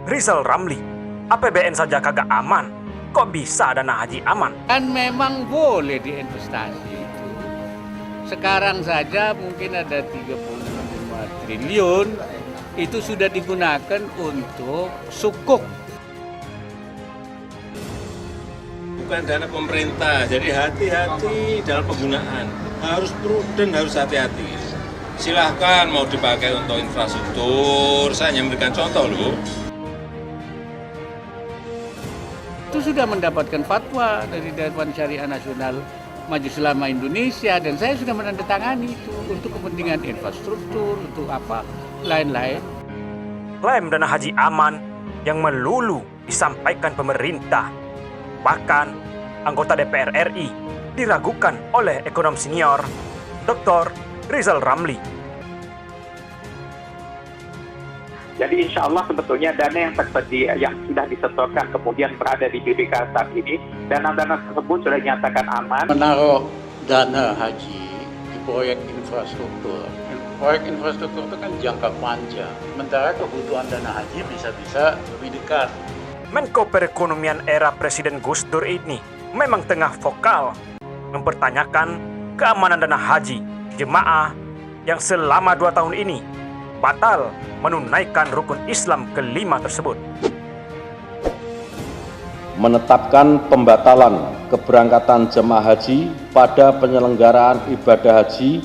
Rizal Ramli, APBN saja kagak aman, kok bisa dana haji aman? Kan memang boleh diinvestasi itu. Sekarang saja mungkin ada 35 triliun itu sudah digunakan untuk sukuk. Bukan dana pemerintah, jadi hati-hati dalam penggunaan. Harus prudent, harus hati-hati. Silahkan mau dipakai untuk infrastruktur, saya hanya memberikan contoh loh. Itu sudah mendapatkan fatwa dari Dewan Syariah Nasional Majelis Ulama Indonesia dan saya sudah menandatangani itu untuk kepentingan infrastruktur, untuk apa lain-lain. Klaim dana haji aman yang melulu disampaikan pemerintah. Bahkan anggota DPR RI diragukan oleh ekonom senior Dr. Rizal Ramli. Jadi insya Allah sebetulnya dana yang tersedia, yang sudah disetorkan kemudian berada di BPK saat ini, dana-dana tersebut sudah dinyatakan aman. Menaruh dana haji di proyek infrastruktur. Proyek infrastruktur itu kan jangka panjang. Sementara kebutuhan dana haji bisa-bisa lebih dekat. Menko Perekonomian era Presiden Gus Dur ini memang tengah vokal mempertanyakan keamanan dana haji jemaah yang selama 2 tahun ini batal menunaikan rukun Islam kelima tersebut. Menetapkan pembatalan keberangkatan jemaah haji pada penyelenggaraan ibadah haji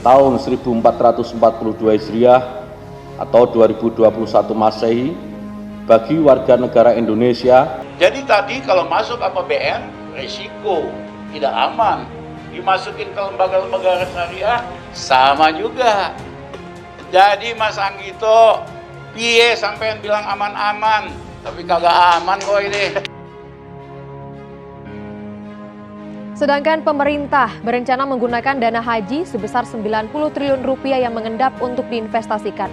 tahun 1442 Hijriah atau 2021 Masehi bagi warga negara Indonesia. Jadi tadi kalau masuk APBN, risiko, tidak aman. Dimasukin ke lembaga-lembaga syariah, sama juga. Jadi Mas Anggito, piye sampean bilang aman-aman, tapi kagak aman kok ini. Sedangkan pemerintah berencana menggunakan dana haji sebesar 90 triliun rupiah yang mengendap untuk diinvestasikan.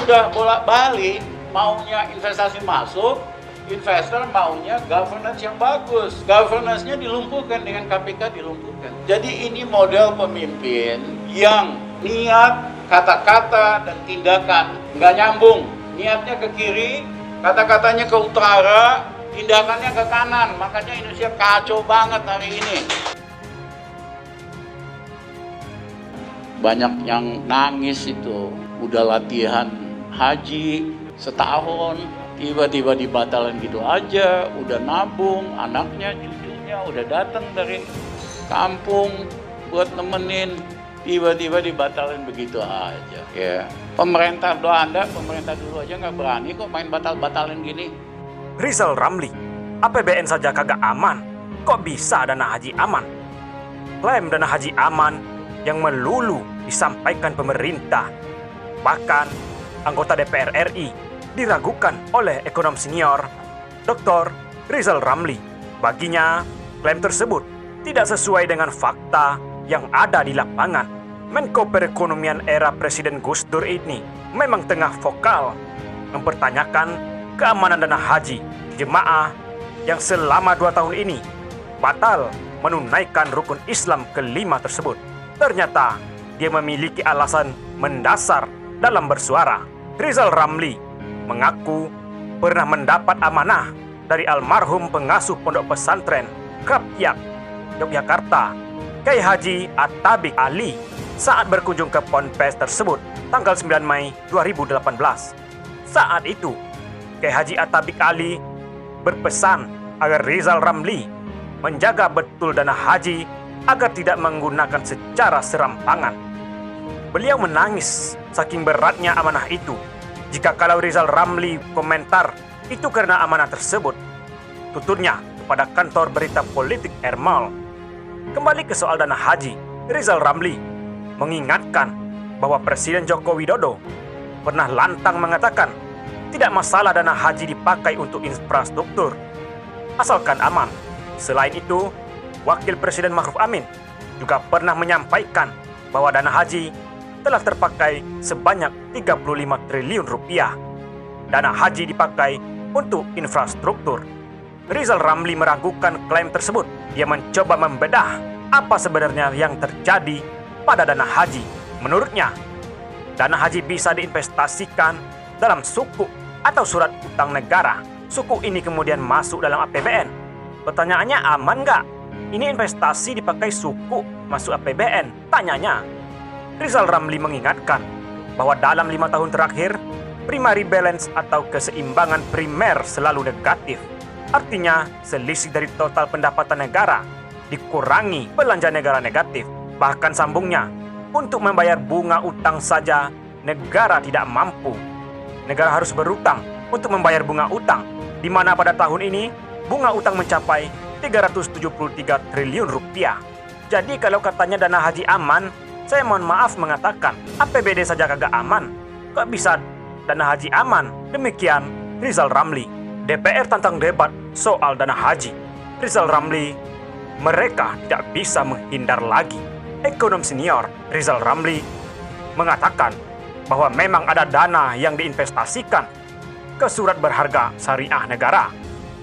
Sudah bolak-balik, maunya investasi masuk, investor maunya governance yang bagus. Governance-nya dilumpuhkan dengan KPK dilumpuhkan. Jadi ini model pemimpin yang niat, kata-kata, dan tindakan nggak nyambung. Niatnya ke kiri, kata-katanya ke utara, tindakannya ke kanan. Makanya Indonesia kacau banget hari ini. Banyak yang nangis itu, udah latihan haji setahun, tiba-tiba dibatalkan gitu aja, udah nabung, anaknya, cucunya udah datang dari kampung buat nemenin, tiba-tiba dibatalkan begitu aja. Ya, pemerintah pemerintah dulu aja nggak berani kok main batal-batalin gini. Rizal Ramli, APBN saja kagak aman, kok bisa dana haji aman? Klaim dana haji aman yang melulu disampaikan pemerintah. Bahkan anggota DPR RI diragukan oleh ekonom senior Dr. Rizal Ramli. Baginya, klaim tersebut tidak sesuai dengan fakta yang ada di lapangan. Menko Perekonomian era Presiden Gus Dur ini memang tengah vokal mempertanyakan keamanan dana haji jemaah yang selama 2 tahun ini batal menunaikan rukun Islam kelima tersebut. Ternyata dia memiliki alasan mendasar dalam bersuara. Rizal Ramli mengaku pernah mendapat amanah dari almarhum pengasuh pondok pesantren Krapyak, Yogyakarta, Kyai Haji At-Tabiq Ali saat berkunjung ke ponpes tersebut tanggal 9 Mei 2018. Saat itu, Kyai Haji At-Tabiq Ali berpesan agar Rizal Ramli menjaga betul dana haji agar tidak menggunakan secara serampangan. Beliau menangis saking beratnya amanah itu. Jika kalau Rizal Ramli komentar itu karena amanah tersebut, tuturnya kepada kantor berita politik Ermal. Kembali ke soal dana haji, Rizal Ramli mengingatkan bahwa Presiden Joko Widodo pernah lantang mengatakan tidak masalah dana haji dipakai untuk infrastruktur, asalkan aman. Selain itu, Wakil Presiden Ma'ruf Amin juga pernah menyampaikan bahwa dana haji telah terpakai sebanyak 35 triliun rupiah. Dana haji dipakai untuk infrastruktur. Rizal Ramli meragukan klaim tersebut. Dia mencoba membedah apa sebenarnya yang terjadi pada dana haji. Menurutnya, dana haji bisa diinvestasikan dalam suku atau surat utang negara. Suku ini kemudian masuk dalam APBN. Pertanyaannya, aman nggak? Ini investasi dipakai suku masuk APBN? Tanyanya. Rizal Ramli mengingatkan bahwa dalam 5 tahun terakhir, primary balance atau keseimbangan primer selalu negatif. Artinya, selisih dari total pendapatan negara dikurangi belanja negara negatif. Bahkan sambungnya, untuk membayar bunga utang saja negara tidak mampu. Negara harus berutang untuk membayar bunga utang, di mana pada tahun ini bunga utang mencapai 373 triliun rupiah. Jadi kalau katanya dana haji aman, saya mohon maaf mengatakan APBD saja kagak aman. Kok bisa dana haji aman? Demikian Rizal Ramli. DPR tantang debat soal dana haji. Rizal Ramli, mereka tidak bisa menghindar lagi. Ekonom senior Rizal Ramli mengatakan bahwa memang ada dana yang diinvestasikan ke surat berharga syariah negara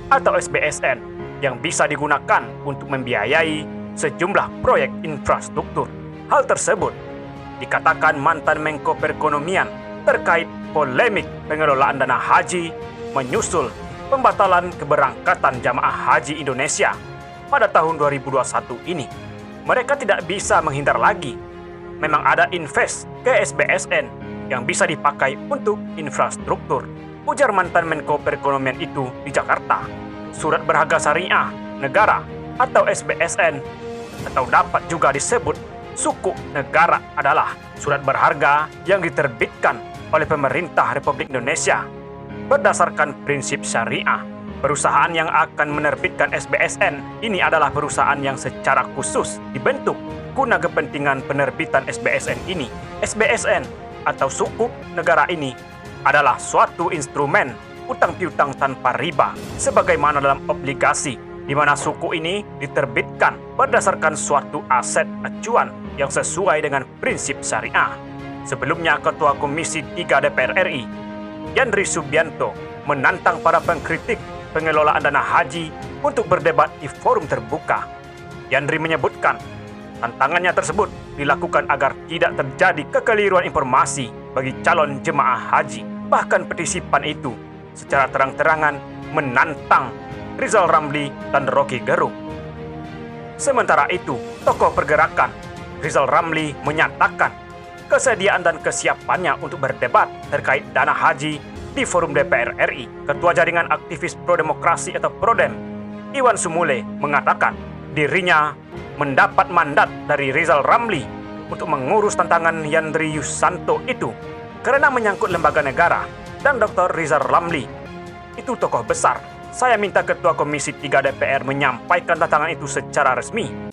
atau SBSN yang bisa digunakan untuk membiayai sejumlah proyek infrastruktur. Hal tersebut dikatakan mantan Menko Perekonomian terkait polemik pengelolaan dana haji menyusul pembatalan keberangkatan jamaah haji Indonesia pada tahun 2021 ini. Mereka tidak bisa menghindar lagi. Memang ada invest ke SBSN yang bisa dipakai untuk infrastruktur, ujar mantan Menko Perekonomian itu di Jakarta. Surat berharga syariah negara atau SBSN atau dapat juga disebut suku negara adalah surat berharga yang diterbitkan oleh pemerintah Republik Indonesia berdasarkan prinsip syariah. Perusahaan yang akan menerbitkan SBSN ini adalah perusahaan yang secara khusus dibentuk guna kepentingan penerbitan SBSN ini. SBSN atau sukuk negara ini adalah suatu instrumen utang piutang tanpa riba sebagaimana dalam obligasi, di mana suku ini diterbitkan berdasarkan suatu aset acuan yang sesuai dengan prinsip syariah. Sebelumnya, Ketua Komisi 3 DPR RI, Yandri Subianto, menantang para pengkritik pengelolaan dana haji untuk berdebat di forum terbuka. Yandri menyebutkan, tantangannya tersebut dilakukan agar tidak terjadi kekeliruan informasi bagi calon jemaah haji. Bahkan petisi PAN itu secara terang-terangan menantang Rizal Ramli dan Rocky Gerung. Sementara itu, tokoh pergerakan Rizal Ramli menyatakan kesediaan dan kesiapannya untuk berdebat terkait dana haji di forum DPR RI. Ketua Jaringan Aktivis Pro-Demokrasi atau Prodem, Iwan Sumule, mengatakan dirinya mendapat mandat dari Rizal Ramli untuk mengurus tantangan Yandri Yusanto itu karena menyangkut lembaga negara dan Dr. Rizal Ramli itu tokoh besar. Saya minta Ketua Komisi 3 DPR menyampaikan tantangan itu secara resmi.